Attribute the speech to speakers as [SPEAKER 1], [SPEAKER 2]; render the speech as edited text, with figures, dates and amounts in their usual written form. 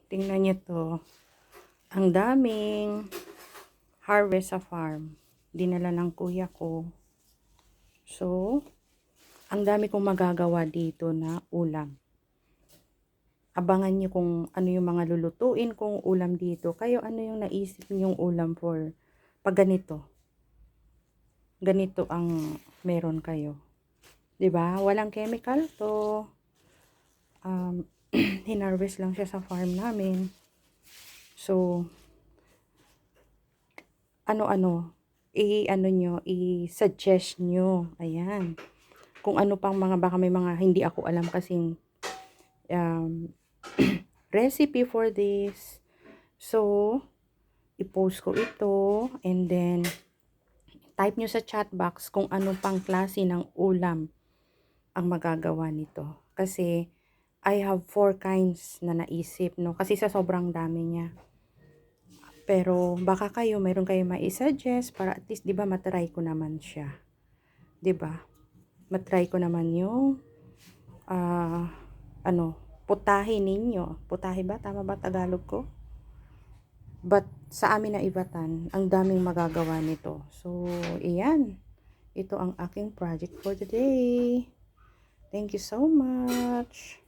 [SPEAKER 1] Tingnan niyo to. Ang daming harvest sa farm. Dinala ng kuya ko. So, ang dami kong magagawa dito na ulam. Abangan niyo kung ano yung mga lulutuin kong ulam dito. Kayo, ano yung naisip niyong ulam for pag ganito? Ganito ang meron kayo. 'Di ba? Walang chemical to. Hinarvest lang siya sa farm namin. So, ano-ano, i-suggest nyo. Ayan. Kung ano pang mga, baka may mga hindi ako alam kasing um, recipe for this. So, i-post ko ito and then type nyo sa chat box kung ano pang klase ng ulam ang magagawa nito. Kasi, I have 4 kinds na naisip, no? Kasi sa sobrang dami niya. Pero, baka kayo, mayroon kayo mai-suggest para at least, di ba, matry ko naman siya. Di ba? Matry ko naman yung, putahe ninyo. Putahe ba? Tama ba Tagalog ko? But, sa amin na Ibatan, ang daming magagawa nito. So, iyan. Ito ang aking project for today. Thank you so much.